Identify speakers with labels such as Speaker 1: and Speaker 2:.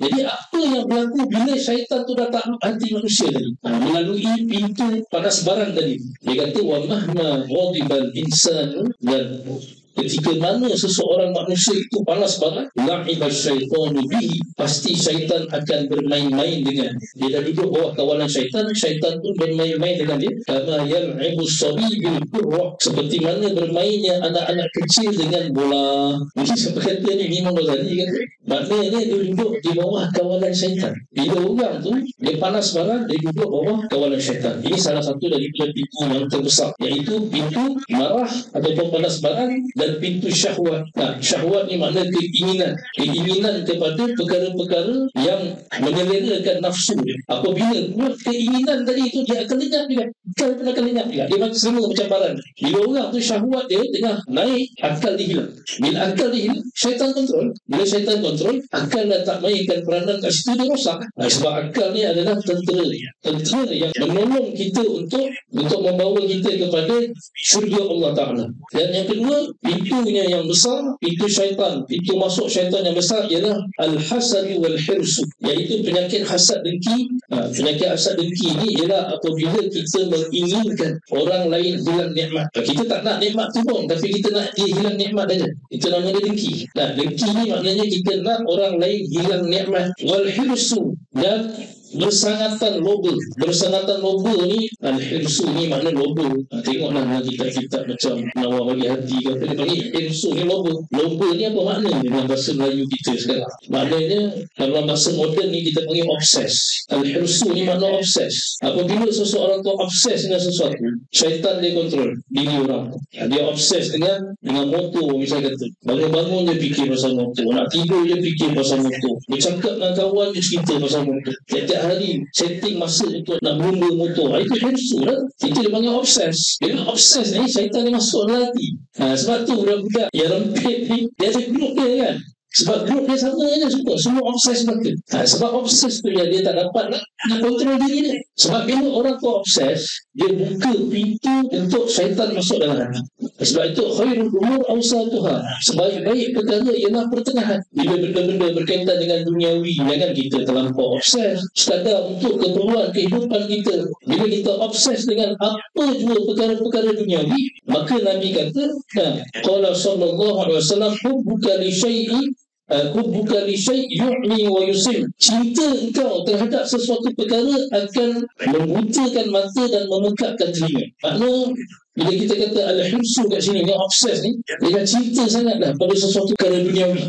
Speaker 1: Jadi apa yang berlaku bila syaitan tu dah takluk hati manusia tadi? Melalui pintu panas baran tadi. Dia kata wa mahma ghadibal insanu, dan ketika mana seseorang manusia itu panas baran, la'iba syaitanu bihi, pasti syaitan akan bermain-main dengan dia. Dah duduk bawah kawalan syaitan, syaitan pun bermain-main dengan dia. Kama yal'ibu sabi bil qurra, seperti mana bermainnya anak-anak kecil dengan bola. Jadi siapa kata ni Imam Ghazali kata, maknanya dia duduk di bawah kawalan syaitan. Bila orang tu dia panas baran, dia duduk bawah kawalan syaitan. Ini salah satu daripada pintu yang terbesar, iaitu pintu marah ataupun panas baran dan pintu syahwat. Syahwat ni makna keinginan kepada perkara-perkara yang menyelerakan nafsu dia. Apabila buat keinginan tadi itu, dia akan lenyap juga. Akal pun akan lenyap juga. Dia sama macam baran. Bila orang tu syahwat dia tengah naik, akal dia hilang. Bila akal dia hilang, syaitan kontrol. Bila syaitan kontrol, akal dah tak mainkan peranan kat situ, dia rosak. Sebab akal ni adalah tentera dia. Tentera yang menolong kita untuk membawa kita kepada syurga Allah Ta'ala. Dan yang kedua, pintunya yang besar, pintu syaitan, pintu masuk syaitan yang besar ialah al-hasad wal hirsu, iaitu penyakit hasad dengki. Penyakit hasad dengki ni ialah apabila kita menginginkan orang lain hilang nikmat. Kita tak nak nikmat tu pun, tapi kita nak dia hilang nikmat saja. Itu namanya dengki. Dengki ni maknanya kita nak orang lain hilang nikmat. Wal hirsu, dan bersangatan loba. Bersangatan loba ni, al-hirsu ni makna loba. Tengoklah kitab-kitab macam Nawar Bagi Hati ke apa, dia panggil hirsu ni loba. Loba ni apa makna dalam bahasa Melayu kita sekarang? Maknanya dalam bahasa moden ni kita panggil obses. Al-hirsu ni makna obses. Apabila seseorang tu obses dengan sesuatu, syaitan dia kontrol diri orang. Dia obses dengan motor misalnya kata. Bangun-bangun dia fikir pasal motor, nak tidur dia fikir pasal motor, bercakap dengan kawan dia cerita pasal motor. Tiap hari setting masa untuk nak berumba motor. Itu hirsu lah. Itu dia panggil obses. Dia obses ni syaitan dia masuk dalam hati. Sebab tu budak-budak yang rempit ni, dia ada grup dia kan. Sebab grup dia sama je suka. Semua obses sebab tu. Sebab obses tu yang dia tak dapat nak kontrol diri dia. Sebab bila orang tu obses, dia buka pintu untuk syaitan masuk dalam hati. Sebab itu khairul umur awsatuha, sebaik-baik perkara ialah pertengahan. Bila benda-benda berkaitan dengan duniawi, jangan kita terlampau obses sekadar untuk keperluan kehidupan kita. Bila kita obses dengan apa jua perkara-perkara duniawi, maka Nabi kata, qala sallallahu alaihi wasallam, hubbuka li syai'i hubbuka li syai' yu'mi wa yusim. Cinta engkau terhadap sesuatu perkara akan membutakan mata dan memekakkan telinga. Makna bila kita kata al-hirsu kat sini, yang obses ni, dia dah cinta sangatlah pada sesuatu perkara duniawi.